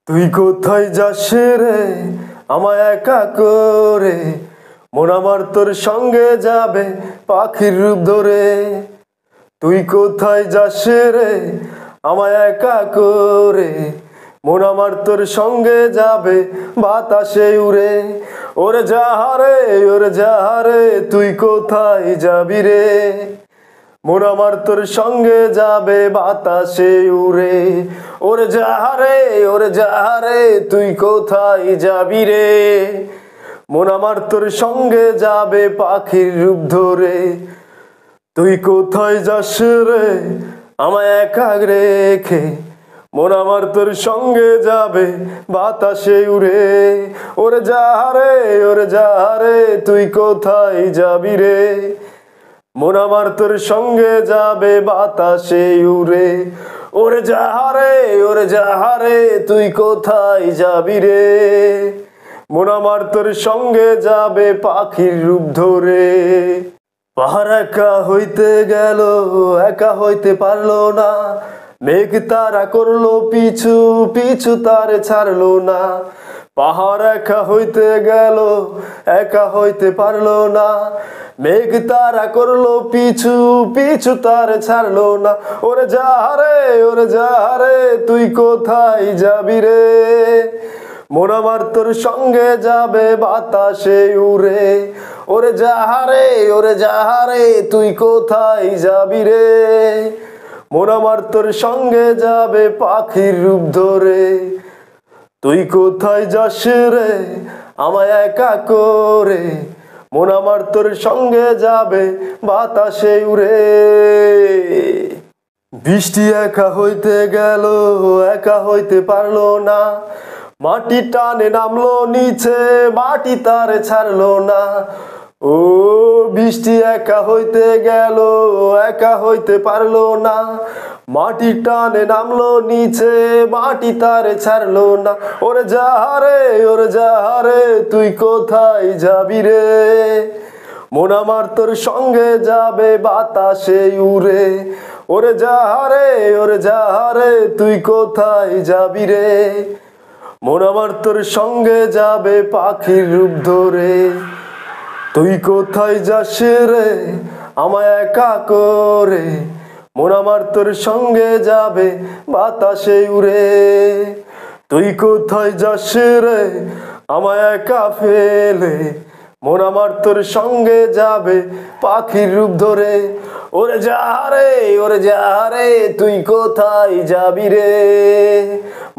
তুই কোথায় যাস রে আমায় একা করে, মন আমার তোর সঙ্গে যাবে পাখির রূপ ধরে। তুই কোথায় যাস রে আমায় একা করে, মন আমার তোর সঙ্গে যাবে বাতাসে উড়ে। ওরে যাহারে ওরে যাহারে তুই কোথায় যাবি রে, মন আমার তোর সঙ্গে যাবে বাতাসে উড়ে। ওরে যাহারে তুই কোথায় যাবি রে, মন আমার তোর সঙ্গে যাবে পাখির রূপ ধরে। তুই কোথায় যাস রে আমায় একা রেখে, মন আমার তোর সঙ্গে যাবে বাতাসে উড়ে। ওরে যাহারে তুই কোথায় যাবি রে, মন আমার তোর সঙ্গে যাবে বাতাসে উড়ে। ওরে যাহারে তুই কোথায় যাবি রে, মন আমার তোর সঙ্গে যাবে পাখির রূপ ধরে। পাহাড় একা হইতে গেল একা হইতে পারলো না, মেঘ তারা করলো পিছু পিছু তারে ছাড়লো না। পাহাড় একা হইতে গেল একা হইতে পারলো না, মেঘ তারা করলো পিছু পিছু তারে ছাড়লো না। ওরে যাহারে তুই কোথায় যাবি রে, মন আমার তোর সঙ্গে যাবে বাতাসে উড়ে। ওরে যাহারে তুই কোথায় যাবি রে, মন আমার তোর সঙ্গে যাবে পাখির রূপ ধরে। তুই কোথায় যাস রে আমায় একা করে, মন আমার তোর সঙ্গে যাবে বাতাসে উড়ে। বৃষ্টি একা হইতে গেল একা হইতে পারলো না, মাটি টানে নামলো নিচে মাটি তারে ছাড়লো না। ও বৃষ্টি একা হইতে গেল একা হইতে পারলো না, মাটি টানে নামলো নিচে মাটি তারে ছাড়লো না। ওরে যাহারে তুই কোথায় যাবি রে, মন আমার তোর সঙ্গে যাবে বাতাসে উড়ে। ওরে যাহারে তুই কোথায় যাবি রে, মন আমার তোর সঙ্গে যাবে পাখির রূপ ধরে। তুই কোথায় যাস রে আমায় একা করে, মন আমার তোর সঙ্গে যাবে বাতাসে উড়ে। তুই কোথায় যাস রে আমায় একা ফেলে, মন আমার তোর সঙ্গে যাবে পাখির রূপ ধরে। ওরে যাহারে তুই কোথায় যাবি রে।